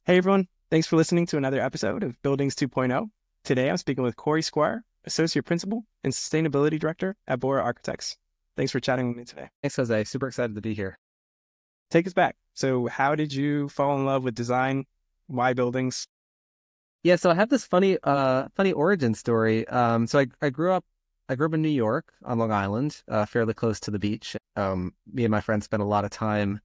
Hey everyone, thanks for listening to another episode of Buildings 2.0. Today I'm speaking with Corey Squire, Associate Principal and Sustainability Director at Bora Architects. Thanks for chatting with me today. Thanks, Jose. Super excited to be here. Take us back. So, how did you fall in love with design? Why buildings? Yeah, so I have this funny origin story. So I grew up in New York on Long Island, fairly close to the beach. Me and my friends spent a lot of time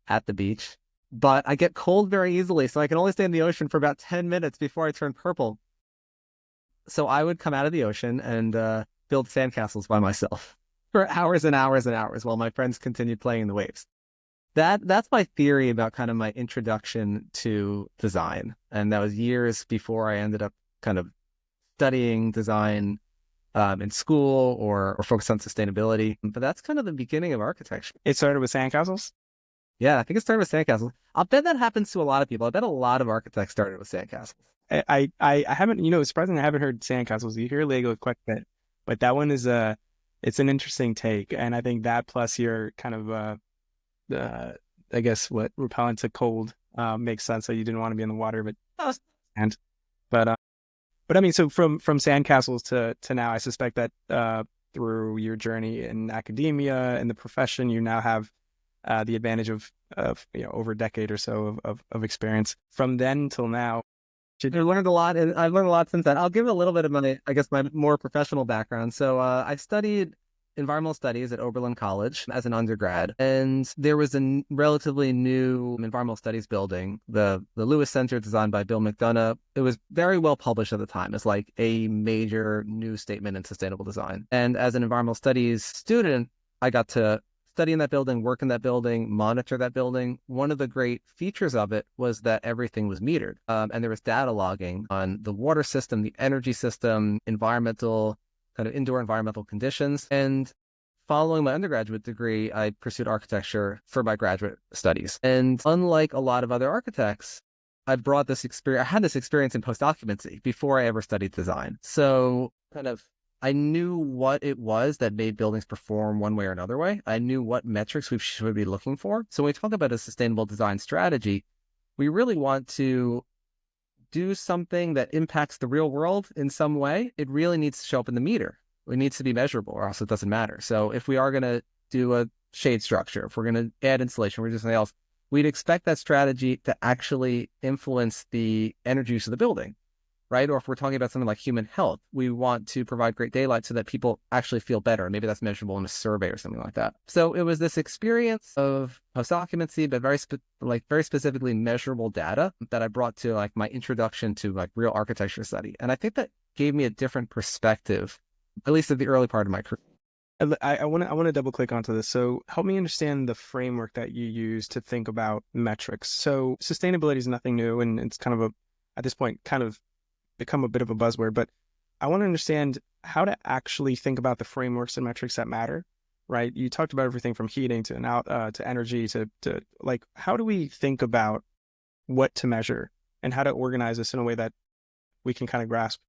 at the beach, but I get cold very easily, so I can only stay in the ocean for about 10 minutes before I turn purple. So I would come out of the ocean and build sandcastles by myself for hours and hours and hours while my friends continued playing in the waves. That's my theory about kind of my introduction to design. And that was years before I ended up kind of studying design in school or focused on sustainability. But that's kind of the beginning of architecture. It started with sandcastles. Yeah, I think it started with sandcastles. I'll bet that happens to a lot of people. I bet a lot of architects started with sandcastles. I haven't, surprisingly, I haven't heard sandcastles. You hear Lego quite a bit, but that one is it's an interesting take. And I think that plus your kind of, I guess what repellent to cold makes sense. So you didn't want to be in the water, and, but But I mean, so from sandcastles to now, I suspect that through your journey in academia and the profession, you now have the advantage of over a decade or so of experience. From then till now, I learned a lot, and I've learned a lot since then. I'll give a little bit of my more professional background. So I studied environmental studies at Oberlin College as an undergrad, and there was a relatively new environmental studies building, the Lewis Center, designed by Bill McDonough. It was very well published at the time. It's like a major new statement in sustainable design. And as an environmental studies student, I got to study in that building, work in that building, monitor that building. One of the great features of it was that everything was metered. And there was data logging on the water system, the energy system, environmental, kind of indoor environmental conditions. And following my undergraduate degree, I pursued architecture for my graduate studies. And unlike a lot of other architects, I had this experience in post-occupancy before I ever studied design. So I knew what it was that made buildings perform one way or another way. I knew what metrics we should be looking for. So when we talk about a sustainable design strategy, we really want to do something that impacts the real world in some way. It really needs to show up in the meter. It needs to be measurable, or else it doesn't matter. So if we are going to do a shade structure, if we're going to add insulation, we're doing something else, we'd expect that strategy to actually influence the energy use of the building. Right? Or if we're talking about something like human health, we want to provide great daylight so that people actually feel better. Maybe that's measurable in a survey or something like that. So it was this experience of post-occupancy, but very specifically measurable data that I brought to like my introduction to like real architecture study. And I think that gave me a different perspective, at least at the early part of my career. I want to double click onto this. So help me understand the framework that you use to think about metrics. So sustainability is nothing new, and it's kind of at this point kind of become a bit of a buzzword, but I want to understand how to actually think about the frameworks and metrics that matter, right? You talked about everything from heating to energy to like, how do we think about what to measure and how to organize this in a way that we can kind of grasp?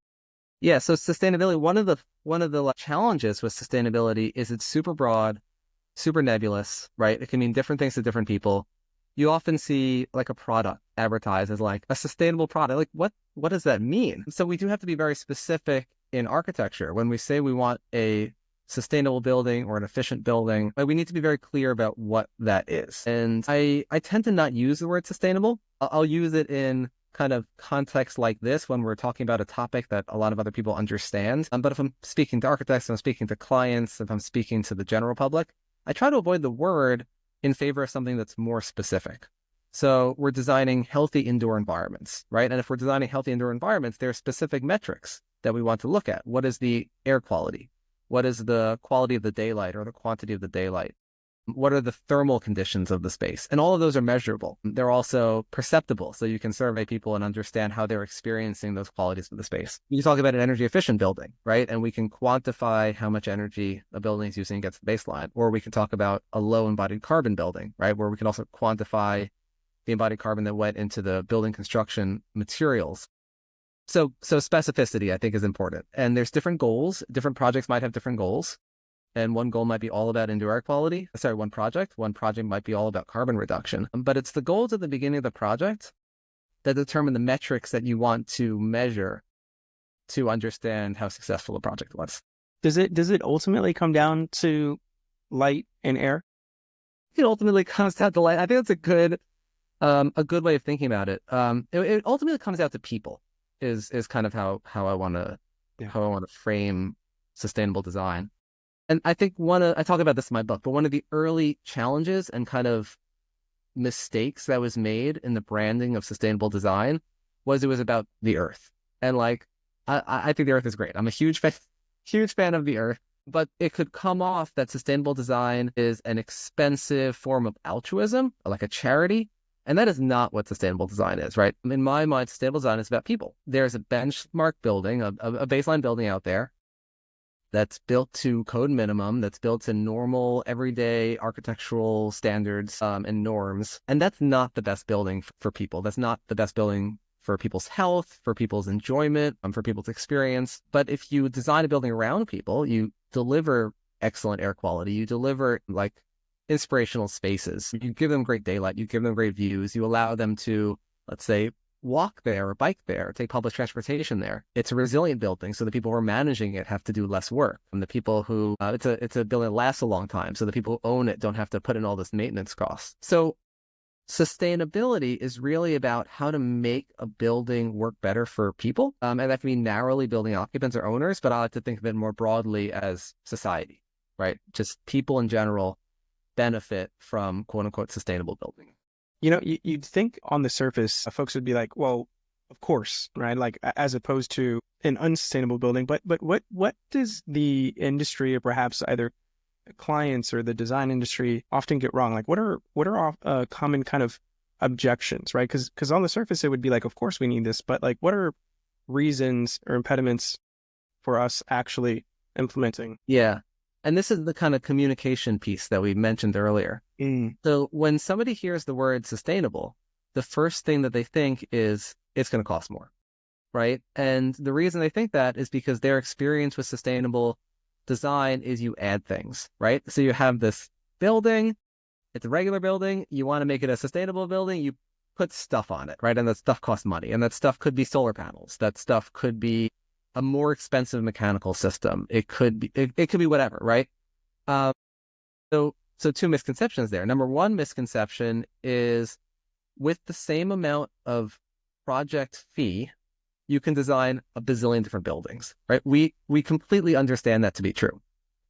Yeah, so sustainability, one of the like, challenges with sustainability is it's super broad, super nebulous, right? It can mean different things to different people. You often see like a product advertised as like a sustainable product. Like what does that mean? So we do have to be very specific in architecture. When we say we want a sustainable building or an efficient building, like, we need to be very clear about what that is. And I tend to not use the word sustainable. I'll use it in kind of context like this when we're talking about a topic that a lot of other people understand. But if I'm speaking to architects, if I'm speaking to clients, if I'm speaking to the general public, I try to avoid the word in favor of something that's more specific. So we're designing healthy indoor environments, right? And if we're designing healthy indoor environments, there are specific metrics that we want to look at. What is the air quality? What is the quality of the daylight or the quantity of the daylight? What are the thermal conditions of the space? And all of those are measurable. They're also perceptible. So you can survey people and understand how they're experiencing those qualities of the space. You talk about an energy efficient building, right? And we can quantify how much energy a building is using against the baseline. Or we can talk about a low embodied carbon building, right? Where we can also quantify the embodied carbon that went into the building construction materials. So specificity, I think, is important. And there's different goals. Different projects might have different goals. And one goal might be all about indoor air quality. Sorry, one project might be all about carbon reduction. But it's the goals at the beginning of the project that determine the metrics that you want to measure to understand how successful the project was. Does it ultimately come down to light and air? It ultimately comes down to light. I think that's a good way of thinking about it. It ultimately comes down to people is kind of how I want to Yeah. frame sustainable design. And I think I talk about this in my book, but one of the early challenges and kind of mistakes that was made in the branding of sustainable design was it was about the earth. And like, I think the earth is great. I'm a huge fan of the earth, but it could come off that sustainable design is an expensive form of altruism, like a charity. And that is not what sustainable design is, right? In my mind, sustainable design is about people. There's a benchmark building, a baseline building out there that's built to code minimum, that's built to normal, everyday architectural standards and norms. And that's not the best building for people. That's not the best building for people's health, for people's enjoyment, for people's experience. But if you design a building around people, you deliver excellent air quality, you deliver like inspirational spaces, you give them great daylight, you give them great views, you allow them to, let's say, walk there or bike there, or take public transportation there. It's a resilient building, so the people who are managing it have to do less work. And the people who, it's a building that lasts a long time, so the people who own it don't have to put in all this maintenance costs. So sustainability is really about how to make a building work better for people. And that can be narrowly building occupants or owners, but I like to think of it more broadly as society, right? Just people in general benefit from quote unquote sustainable building. You'd think on the surface, folks would be like, well, of course, right? Like as opposed to an unsustainable building. But what does the industry, or perhaps either clients or the design industry, often get wrong? Like what are common kind of objections, right? Because on the surface it would be like, of course we need this, but like what are reasons or impediments for us actually implementing? Yeah. And this is the kind of communication piece that we mentioned earlier. So when somebody hears the word sustainable, the first thing that they think is it's going to cost more, right? And the reason they think that is because their experience with sustainable design is you add things, right? So you have this building, it's a regular building, you want to make it a sustainable building, you put stuff on it, right? And that stuff costs money. And that stuff could be solar panels. That stuff could be a more expensive mechanical system. It could be whatever, right? So two misconceptions there. Number one misconception is with the same amount of project fee, you can design a bazillion different buildings, right? We completely understand that to be true.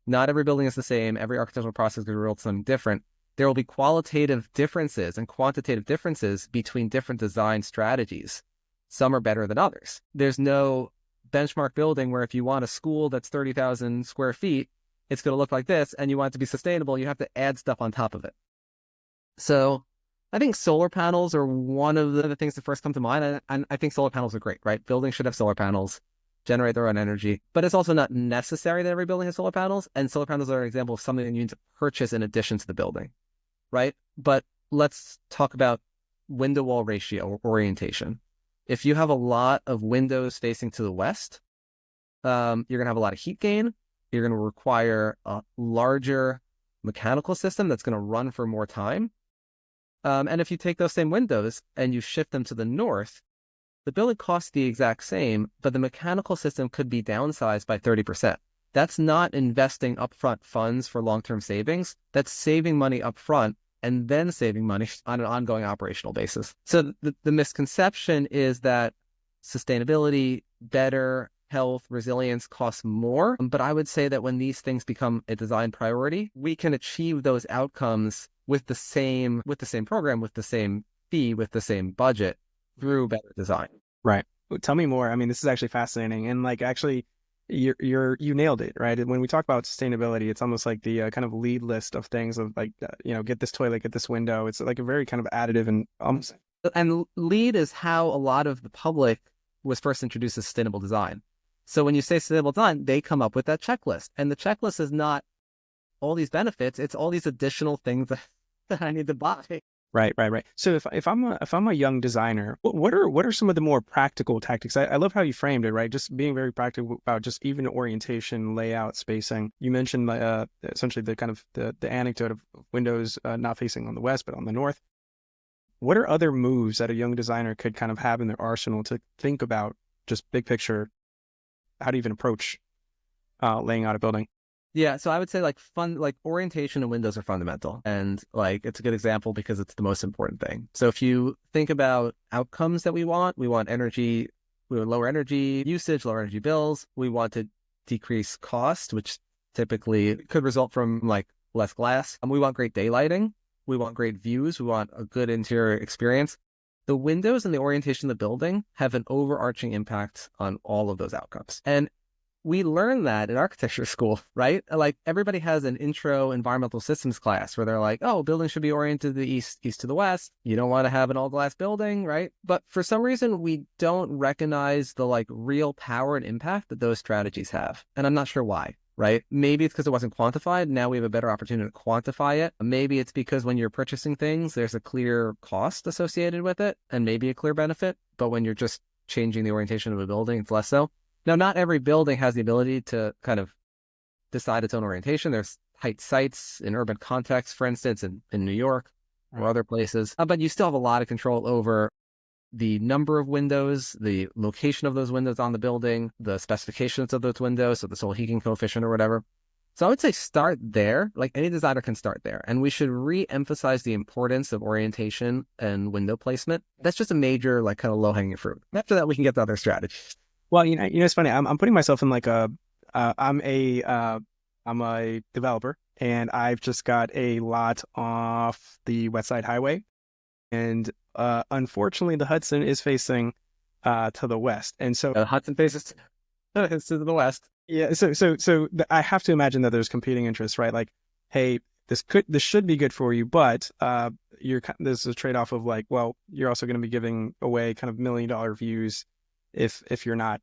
Not every building is the same. Every architectural process is real something different. There will be qualitative differences and quantitative differences between different design strategies. Some are better than others. There's no benchmark building where if you want a school that's 30,000 square feet, it's going to look like this, and you want it to be sustainable, you have to add stuff on top of it. So I think solar panels are one of the things that first come to mind. And I think solar panels are great, right? Buildings should have solar panels, generate their own energy, but it's also not necessary that every building has solar panels. And solar panels are an example of something that you need to purchase in addition to the building, right? But let's talk about window wall ratio or orientation. If you have a lot of windows facing to the west, you're going to have a lot of heat gain. You're going to require a larger mechanical system that's going to run for more time. And if you take those same windows and you shift them to the north, the building costs the exact same, but the mechanical system could be downsized by 30%. That's not investing upfront funds for long-term savings. That's saving money upfront and then saving money on an ongoing operational basis. So the misconception is that sustainability, better health, resilience costs more. But I would say that when these things become a design priority, we can achieve those outcomes with the same program, with the same fee, with the same budget through better design. Right. Tell me more. I mean, this is actually fascinating. And like, actually, you nailed it, right? When we talk about sustainability, it's almost like the kind of lead list of things of like, get this toilet, get this window. It's like a very kind of additive and almost. And lead is how a lot of the public was first introduced to sustainable design. So when you say sustainable design, they come up with that checklist. And the checklist is not all these benefits, it's all these additional things that I need to buy. Right. So if I'm a young designer, what are some of the more practical tactics? I love how you framed it, right? Just being very practical about just even orientation, layout, spacing. You mentioned essentially the kind of the anecdote of windows not facing on the west but on the north. what are other moves that a young designer could kind of have in their arsenal to think about just big picture, how to even approach laying out a building? Yeah, so I would say like orientation and windows are fundamental. And like it's a good example because it's the most important thing. So if you think about outcomes that we want energy, we want lower energy usage, lower energy bills. We want to decrease cost, which typically could result from like less glass. We want great daylighting. We want great views. We want a good interior experience. The windows and the orientation of the building have an overarching impact on all of those outcomes. And we learn that in architecture school, right? Like everybody has an intro environmental systems class where they're like, oh, buildings should be oriented to the east to the west. You don't want to have an all glass building, right? But for some reason, we don't recognize the like real power and impact that those strategies have. And I'm not sure why, right? Maybe it's because it wasn't quantified. Now we have a better opportunity to quantify it. Maybe it's because when you're purchasing things, there's a clear cost associated with it and maybe a clear benefit. But when you're just changing the orientation of a building, it's less so. Now, not every building has the ability to kind of decide its own orientation. There's tight sites in urban contexts, for instance, in New York or other places. But you still have a lot of control over the number of windows, the location of those windows on the building, the specifications of those windows, so the solar heating coefficient or whatever. So I would say start there. Like any designer can start there. And we should re-emphasize the importance of orientation and window placement. That's just a major, like kind of low-hanging fruit. After that, we can get to other strategies. Well, it's funny. I'm putting myself in like I'm a developer, and I've just got a lot off the West Side Highway, and unfortunately, the Hudson is facing to the west, and so Hudson faces to the west. yeah. I have to imagine that there's competing interests, right? Like, hey, this should be good for you, but there's a trade-off of like, well, you're also going to be giving away kind of $1 million views if you're not,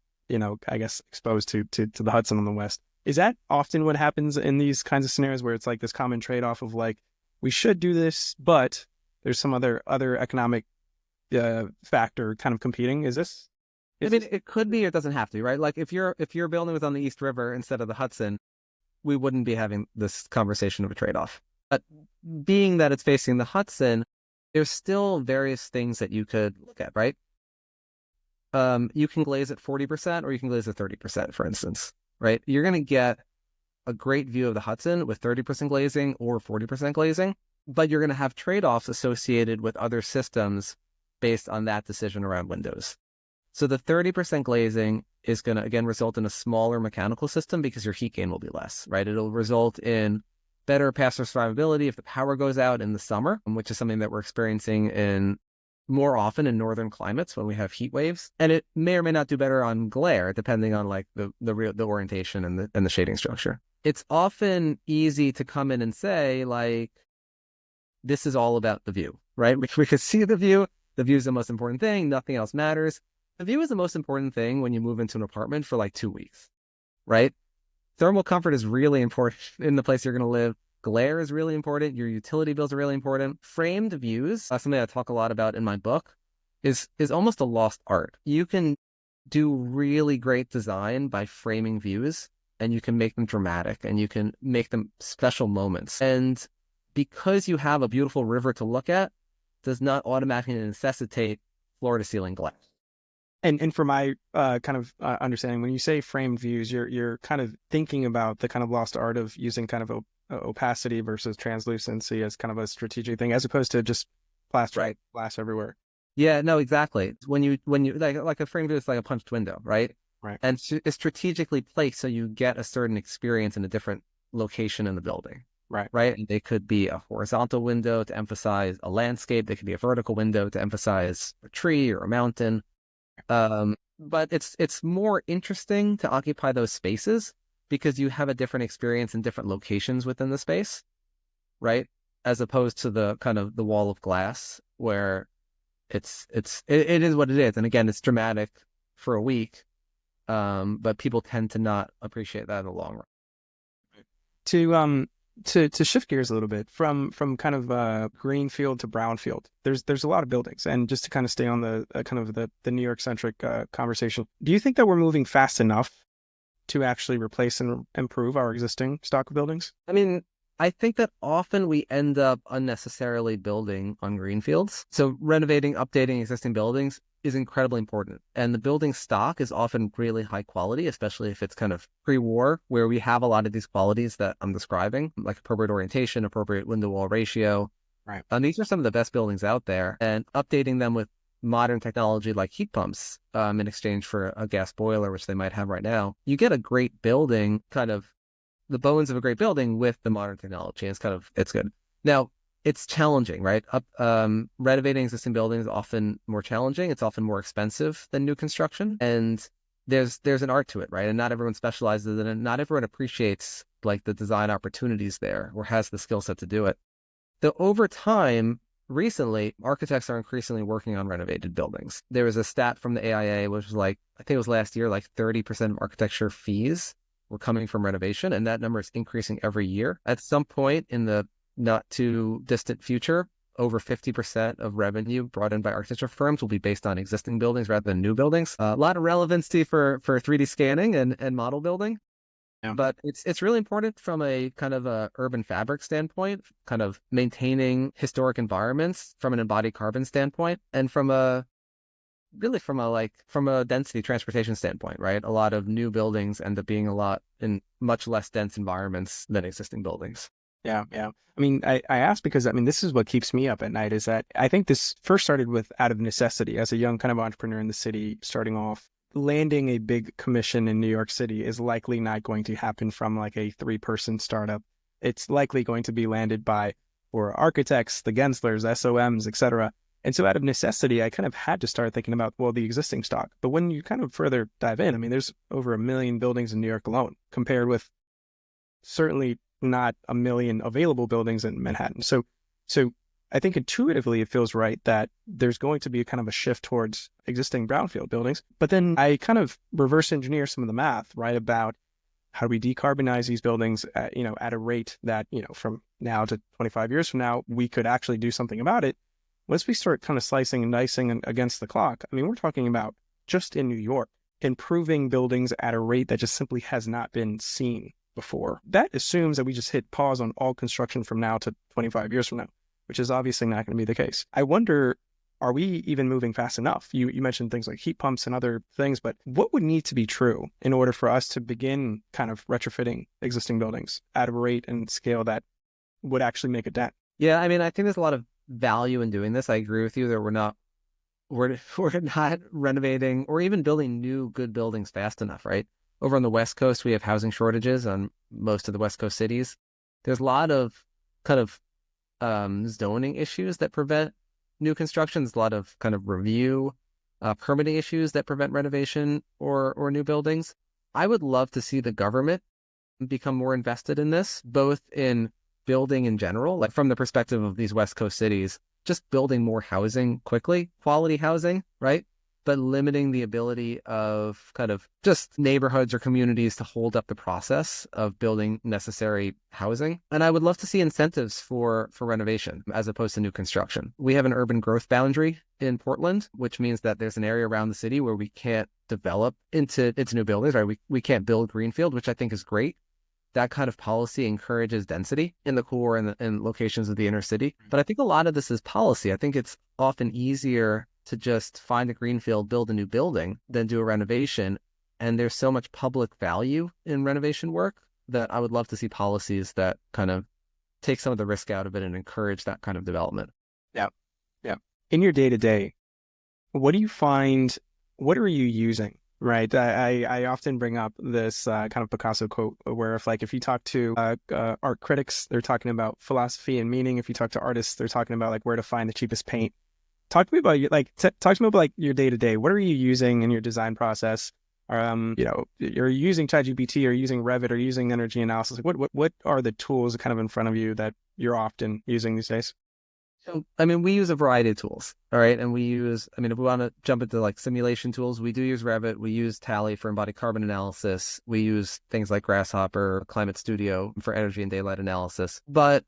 I guess exposed to the Hudson on the west. Is that often what happens in these kinds of scenarios where it's like this common trade-off of like, we should do this, but there's some other economic factor kind of competing? I mean, it could be, or it doesn't have to, right? Like if your building was on the East River instead of the Hudson, we wouldn't be having this conversation of a trade-off. But being that it's facing the Hudson, there's still various things that you could look at, right? You can glaze at 40% or you can glaze at 30%, for instance, right? You're going to get a great view of the Hudson with 30% glazing or 40% glazing, but you're going to have trade-offs associated with other systems based on that decision around windows. So the 30% glazing is going to, again, result in a smaller mechanical system because your heat gain will be less, right? It'll result in better passive survivability if the power goes out in the summer, which is something that we're experiencing in more often in northern climates when we have heat waves, and it may or may not do better on glare depending on like the orientation and the shading structure. It's often easy to come in and say like, this is all about the view, right? We could see the view. The view is the most important thing. Nothing else matters. The view is the most important thing when you move into an apartment for like 2 weeks, right? Thermal comfort is really important in the place you're going to live. Glare is really important. Your utility bills are really important. Framed views, something I talk a lot about in my book, is almost a lost art. You can do really great design by framing views, and you can make them dramatic, and you can make them special moments. And because you have a beautiful river to look at, does not automatically necessitate floor-to-ceiling glass. And for my kind of understanding, when you say framed views, you're kind of thinking about the kind of lost art of using kind of opacity versus translucency as kind of a strategic thing, as opposed to just plaster glass everywhere. Yeah, no, exactly. When you like a frame view is like a punched window, right? Right. And it's strategically placed so you get a certain experience in a different location in the building. Right. Right. And they could be a horizontal window to emphasize a landscape. They could be a vertical window to emphasize a tree or a mountain. But it's more interesting to occupy those spaces because you have a different experience in different locations within the space, right? As opposed to the kind of the wall of glass where it is what it is. And again, it's dramatic for a week, but people tend to not appreciate that in the long run. To shift gears a little bit from kind of greenfield to brownfield, there's a lot of buildings, and just to kind of stay on the kind of the New York centric conversation, do you think that we're moving fast enough to actually replace and improve our existing stock of buildings? I mean, I think that often we end up unnecessarily building on greenfields. So renovating, updating existing buildings is incredibly important. And the building stock is often really high quality, especially if it's kind of pre-war, where we have a lot of these qualities that I'm describing, like appropriate orientation, appropriate window wall ratio. Right. And these are some of the best buildings out there. And updating them with modern technology like heat pumps in exchange for a gas boiler, which they might have right now, you get a great building, kind of the bones of a great building with the modern technology. It's good. Now, it's challenging, right? Renovating existing buildings is often more challenging. It's often more expensive than new construction. And there's an art to it, right? And not everyone specializes in it. Not everyone appreciates like the design opportunities there or has the skill set to do it. Though over time, recently, architects are increasingly working on renovated buildings. There was a stat from the AIA, which was like, I think it was last year, like 30% of architecture fees were coming from renovation, and that number is increasing every year. At some point in the not too distant future, over 50% of revenue brought in by architecture firms will be based on existing buildings rather than new buildings. A lot of relevancy for 3D scanning and model building. Yeah. But it's really important from a kind of a urban fabric standpoint, kind of maintaining historic environments from an embodied carbon standpoint, and from a density transportation standpoint, right? A lot of new buildings end up being a lot in much less dense environments than existing buildings. Yeah, yeah. I mean, I asked because I mean, this is what keeps me up at night is that I think this first started with out of necessity as a young kind of entrepreneur in the city, starting off. Landing a big commission in New York City is likely not going to happen from like a 3-person startup. It's likely going to be landed by Bora Architects, the Genslers, SOMs, etc. And so out of necessity, I kind of had to start thinking about, well, the existing stock. But when you kind of further dive in, I mean, there's over 1 million buildings in New York alone, compared with certainly not 1 million available buildings in Manhattan. So I think intuitively it feels right that there's going to be a kind of a shift towards existing brownfield buildings. But then I kind of reverse engineer some of the math, right, about how do we decarbonize these buildings at, at a rate that, from now to 25 years from now, we could actually do something about it. Once we start kind of slicing and dicing against the clock, I mean, we're talking about just in New York, improving buildings at a rate that just simply has not been seen before. That assumes that we just hit pause on all construction from now to 25 years from now, which is obviously not going to be the case. I wonder, are we even moving fast enough? You mentioned things like heat pumps and other things, but what would need to be true in order for us to begin kind of retrofitting existing buildings at a rate and scale that would actually make a dent? Yeah, I mean, I think there's a lot of value in doing this. I agree with you that we're not renovating or even building new good buildings fast enough, right? Over on the West Coast, we have housing shortages on most of the West Coast cities. There's a lot of kind of zoning issues that prevent new construction. There's a lot of kind of review, permitting issues that prevent renovation or new buildings. I would love to see the government become more invested in this, both in building in general, like from the perspective of these West Coast cities, just building more housing quickly, quality housing, right? But limiting the ability of kind of just neighborhoods or communities to hold up the process of building necessary housing. And I would love to see incentives for renovation as opposed to new construction. We have an urban growth boundary in Portland, which means that there's an area around the city where we can't develop into new buildings, right? We can't build greenfield, which I think is great. That kind of policy encourages density in the core and locations of the inner city. But I think a lot of this is policy. I think it's often easier to just find a greenfield, build a new building, than do a renovation. And there's so much public value in renovation work that I would love to see policies that kind of take some of the risk out of it and encourage that kind of development. Yeah. Yeah. In your day-to-day, what do you find, what are you using? Right. I often bring up this kind of Picasso quote where if you talk to art critics, they're talking about philosophy and meaning. If you talk to artists, they're talking about like where to find the cheapest paint. Talk to me about talk to me about like your day to day. What are you using in your design process? You're using ChatGPT or using Revit or using energy analysis. What are the tools kind of in front of you that you're often using these days? So, I mean, we use a variety of tools, all right? And if we want to jump into like simulation tools, we do use Revit. We use Tally for embodied carbon analysis. We use things like Grasshopper, Climate Studio for energy and daylight analysis. But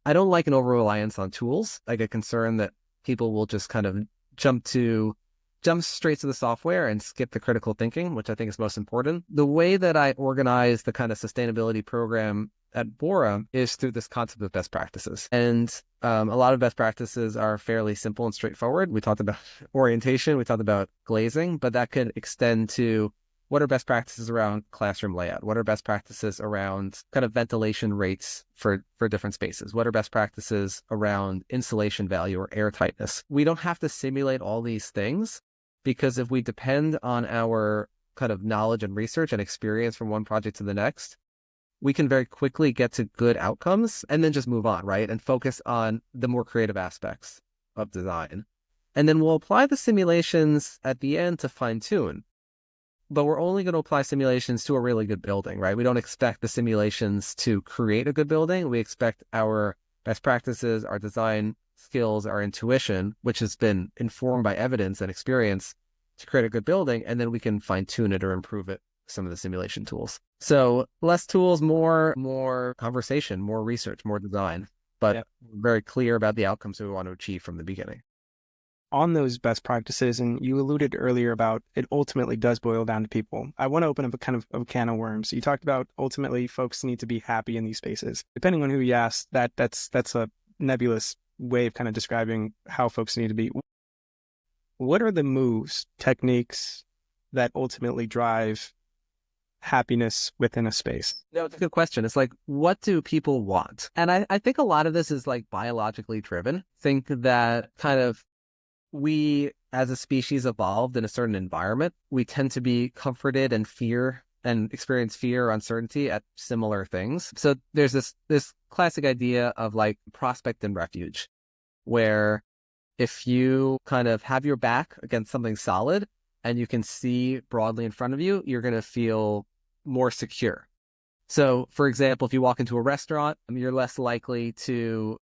I don't like an over-reliance on tools. I get concerned that people will just kind of jump straight to the software and skip the critical thinking, which I think is most important. The way that I organize the kind of sustainability program at Bora is through this concept of best practices. And a lot of best practices are fairly simple and straightforward. We talked about orientation, we talked about glazing, but that could extend to what are best practices around classroom layout? What are best practices around kind of ventilation rates for different spaces? What are best practices around insulation value or air tightness? We don't have to simulate all these things, because if we depend on our kind of knowledge and research and experience from one project to the next, we can very quickly get to good outcomes and then just move on, right? And focus on the more creative aspects of design. And then we'll apply the simulations at the end to fine tune. But we're only going to apply simulations to a really good building, right? We don't expect the simulations to create a good building. We expect our best practices, our design skills, our intuition, which has been informed by evidence and experience, to create a good building, and then we can fine tune it or improve it with some of the simulation tools. So less tools, more conversation, more research, more design, but Yep. very clear about the outcomes we want to achieve from the beginning. On those best practices, and you alluded earlier about it ultimately does boil down to people. I want to open up a kind of a can of worms. You talked about ultimately folks need to be happy in these spaces. Depending on who you ask, that's a nebulous way of kind of describing how folks need to be. What are the moves, techniques that ultimately drive happiness within a space? No, it's a good question. It's like, what do people want? And I think a lot of this is like biologically driven. Think that kind of we as a species evolved in a certain environment. We tend to be comforted and fear and experience fear or uncertainty at similar things. So there's this classic idea of like prospect and refuge, where if you kind of have your back against something solid and you can see broadly in front of you, you're going to feel more secure. So for example, if you walk into a restaurant, you're less likely to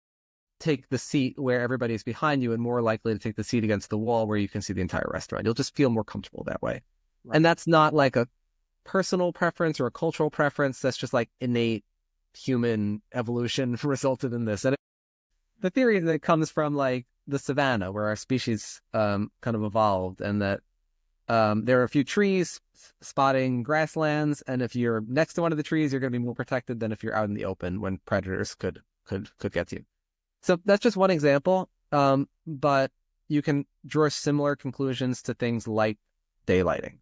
take the seat where everybody's behind you and more likely to take the seat against the wall where you can see the entire restaurant. You'll just feel more comfortable that way. Right. And that's not like a personal preference or a cultural preference. That's just like innate human evolution resulted in this. And the theory that comes from like the savannah, where our species kind of evolved, and that there are a few trees spotting grasslands, and if you're next to one of the trees, you're going to be more protected than if you're out in the open when predators could get to you. So that's just one example, but you can draw similar conclusions to things like daylighting.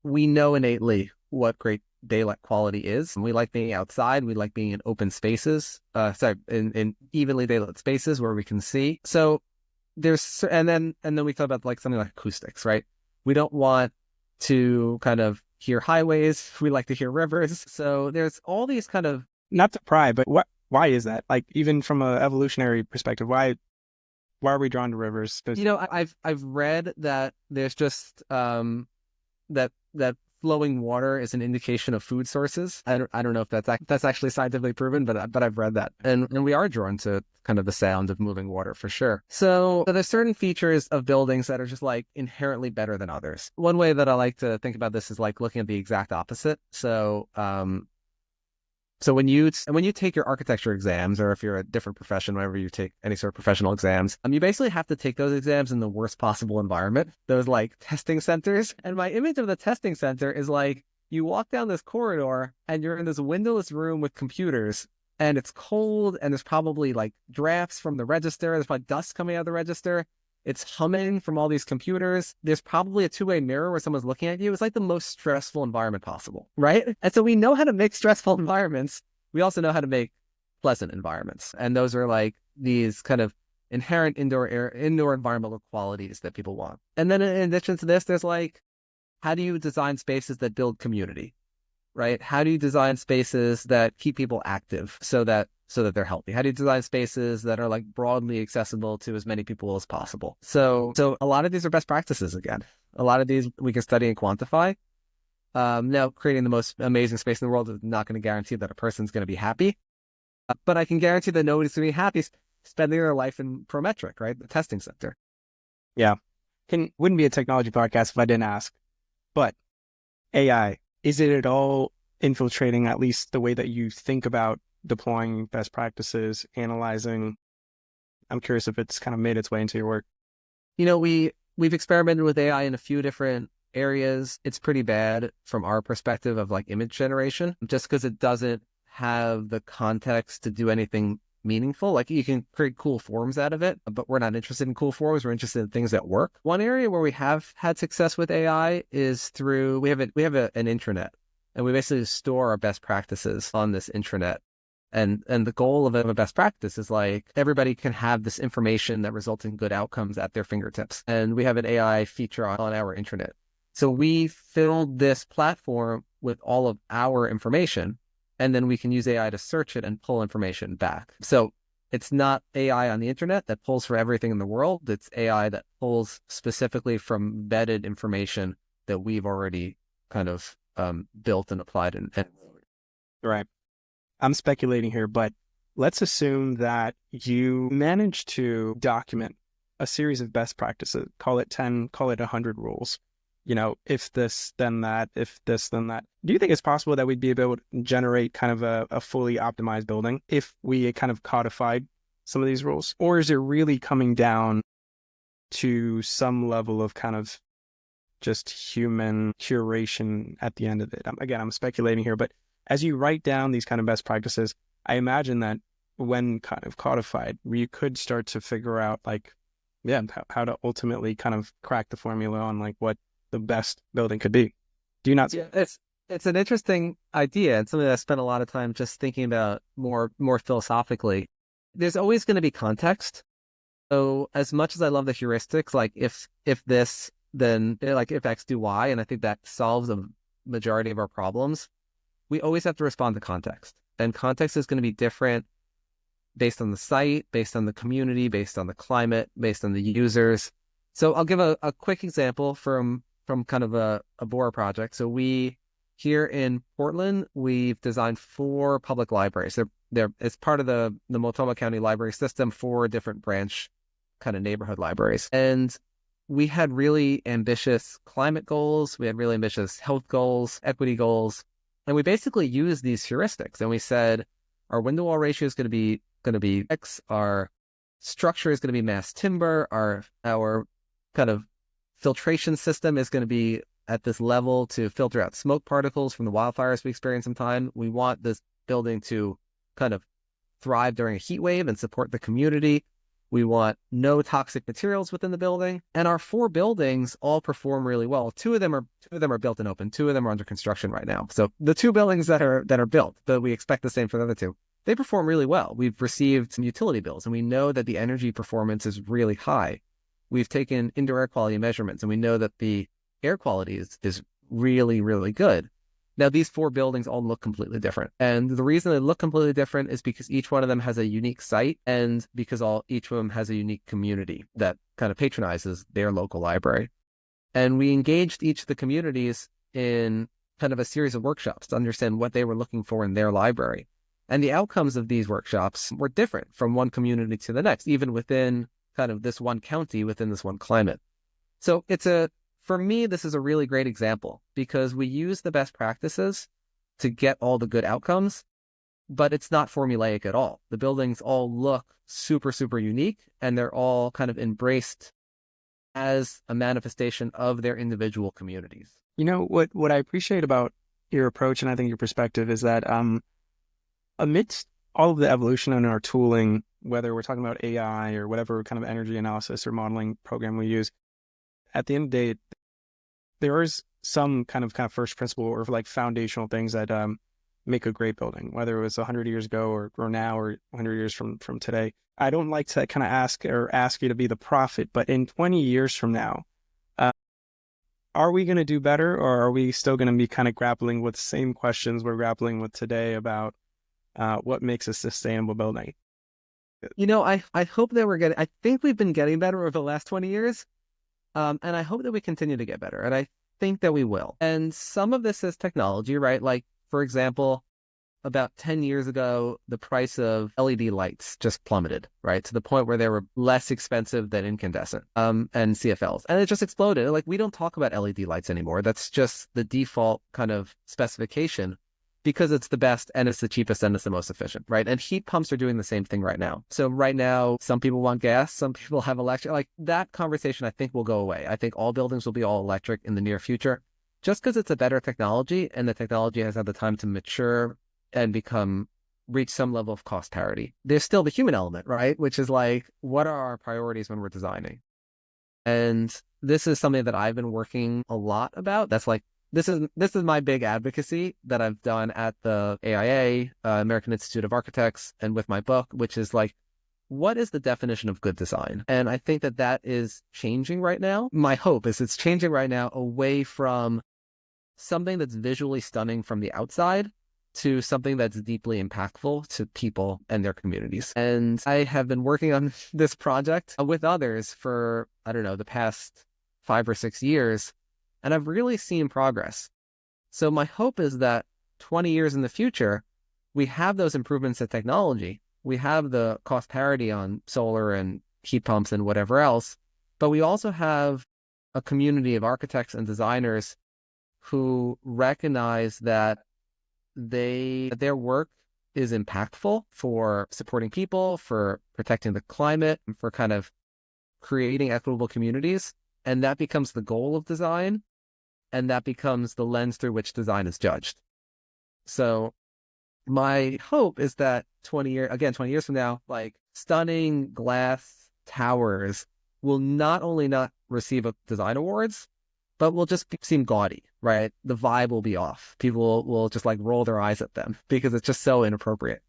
We know innately what great daylight quality is. We like being outside. We like being in open spaces, in evenly daylit spaces where we can see. So there's, and then we talk about like something like acoustics, right? We don't want to kind of hear highways. We like to hear rivers. So there's all these kind of, not to pry, but why is that? Like, even from an evolutionary perspective, why are we drawn to rivers? I've read that there's just that flowing water is an indication of food sources. I don't know if that's actually scientifically proven, but I've read that, and we are drawn to kind of the sound of moving water for sure. So there's certain features of buildings that are just like inherently better than others. One way that I like to think about this is like looking at the exact opposite. So when you take your architecture exams, or if you're a different profession, whenever you take any sort of professional exams, you basically have to take those exams in the worst possible environment, those like testing centers. And my image of the testing center is like, you walk down this corridor and you're in this windowless room with computers, and it's cold, and there's probably like drafts from the register. There's like dust coming out of the register. It's humming from all these computers. There's probably a two-way mirror where someone's looking at you. It's like the most stressful environment possible, right? And so we know how to make stressful environments. We also know how to make pleasant environments. And those are like these kind of inherent indoor environmental qualities that people want. And then in addition to this, there's like, how do you design spaces that build community, right? How do you design spaces that keep people active so that they're healthy? How do you design spaces that are like broadly accessible to as many people as possible? So a lot of these are best practices again. A lot of these we can study and quantify. Now, creating the most amazing space in the world is not going to guarantee that a person's going to be happy, but I can guarantee that nobody's going to be happy spending their life in Prometric, right? The testing center. Yeah. Wouldn't be a technology podcast if I didn't ask, but AI, is it at all infiltrating at least the way that you think about deploying best practices, analyzing? I'm curious if it's kind of made its way into your work. We've experimented with AI in a few different areas. It's pretty bad from our perspective of like image generation, just because it doesn't have the context to do anything meaningful. Like you can create cool forms out of it, but we're not interested in cool forms. We're interested in things that work. One area where we have had success with AI is through an intranet, and we basically store our best practices on this intranet. And the goal of a best practice is like everybody can have this information that results in good outcomes at their fingertips. And we have an AI feature on our intranet. So we filled this platform with all of our information, and then we can use AI to search it and pull information back. So it's not AI on the internet that pulls for everything in the world. It's AI that pulls specifically from vetted information that we've already kind of built and applied. Right. I'm speculating here, but let's assume that you manage to document a series of best practices, call it 10, call it 100 rules. If this, then that, if this, then that. Do you think it's possible that we'd be able to generate kind of a fully optimized building if we kind of codified some of these rules? Or is it really coming down to some level of kind of just human curation at the end of it? Again, I'm speculating here, but as you write down these kind of best practices, I imagine that when kind of codified, you could start to figure out how to ultimately kind of crack the formula on like what the best building could be. Do you not? Yeah, it's an interesting idea and something that I spent a lot of time just thinking about more philosophically. There's always going to be context. So as much as I love the heuristics, like if this, then like if X do Y, and I think that solves a majority of our problems, we always have to respond to context. And context is going to be different based on the site, based on the community, based on the climate, based on the users. So I'll give a quick example from kind of a Bora project. So we, here in Portland, we've designed 4 public libraries. It's part of the Multnomah County library system, 4 different branch kind of neighborhood libraries. And we had really ambitious climate goals. We had really ambitious health goals, equity goals. And we basically used these heuristics, and we said our window wall ratio is going to be X, our structure is going to be mass timber, our kind of filtration system is going to be at this level to filter out smoke particles from the wildfires we experience sometimes. We want this building to kind of thrive during a heat wave and support the community. We want no toxic materials within the building. And our 4 buildings all perform really well. Two of them are built and open. 2 of them are under construction right now. So the 2 buildings that are built, but we expect the same for the other 2, they perform really well. We've received some utility bills, and we know that the energy performance is really high. We've taken indoor air quality measurements, and we know that the air quality is really, really good. Now, these 4 buildings all look completely different. And the reason they look completely different is because each one of them has a unique site, and because each of them has a unique community that kind of patronizes their local library. And we engaged each of the communities in kind of a series of workshops to understand what they were looking for in their library. And the outcomes of these workshops were different from one community to the next, even within kind of this one county, within this one climate. So for me, this is a really great example because we use the best practices to get all the good outcomes, but it's not formulaic at all. The buildings all look super, super unique, and they're all kind of embraced as a manifestation of their individual communities. What I appreciate about your approach, and I think your perspective, is that amidst all of the evolution in our tooling, whether we're talking about AI or whatever kind of energy analysis or modeling program we use, at the end of the day, there is some kind of first principle or like foundational things that make a great building, whether it was 100 years ago or now or 100 years from today. I don't like to kind of ask you to be the prophet, but in 20 years from now, are we going to do better, or are we still going to be kind of grappling with the same questions we're grappling with today about what makes a sustainable building? I hope that I think we've been getting better over the last 20 years. And I hope that we continue to get better. And I think that we will. And some of this is technology, right? Like, for example, about 10 years ago, the price of LED lights just plummeted, right? To the point where they were less expensive than incandescent and CFLs. And it just exploded. Like, we don't talk about LED lights anymore. That's just the default kind of specification because it's the best and it's the cheapest and it's the most efficient, right? And heat pumps are doing the same thing right now. So right now, some people want gas, some people have electric. Like, that conversation, I think, will go away. I think all buildings will be all electric in the near future, just because it's a better technology and the technology has had the time to mature and reach some level of cost parity. There's still the human element, right? Which is like, what are our priorities when we're designing? And this is something that I've been working a lot about. That's like, this is my big advocacy that I've done at the AIA, American Institute of Architects, and with my book, which is like, what is the definition of good design? And I think that that is changing right now. My hope is it's changing right now away from something that's visually stunning from the outside to something that's deeply impactful to people and their communities. And I have been working on this project with others for, I don't know, the past 5 or 6 years, and I've really seen progress. So my hope is that 20 years in the future, we have those improvements in technology. We have the cost parity on solar and heat pumps and whatever else, but we also have a community of architects and designers who recognize that their work is impactful for supporting people, for protecting the climate, and for kind of creating equitable communities. And that becomes the goal of design. And that becomes the lens through which design is judged. So my hope is that 20 years from now, like stunning glass towers will not only not receive design awards, but will just seem gaudy, right? The vibe will be off. People will just like roll their eyes at them because it's just so inappropriate.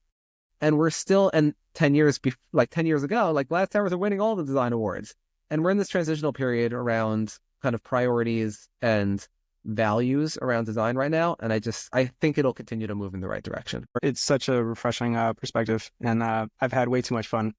And we're still, and 10 years ago, like glass towers are winning all the design awards. And we're in this transitional period around kind of priorities and values around design right now. And I think it'll continue to move in the right direction. It's such a refreshing perspective, and I've had way too much fun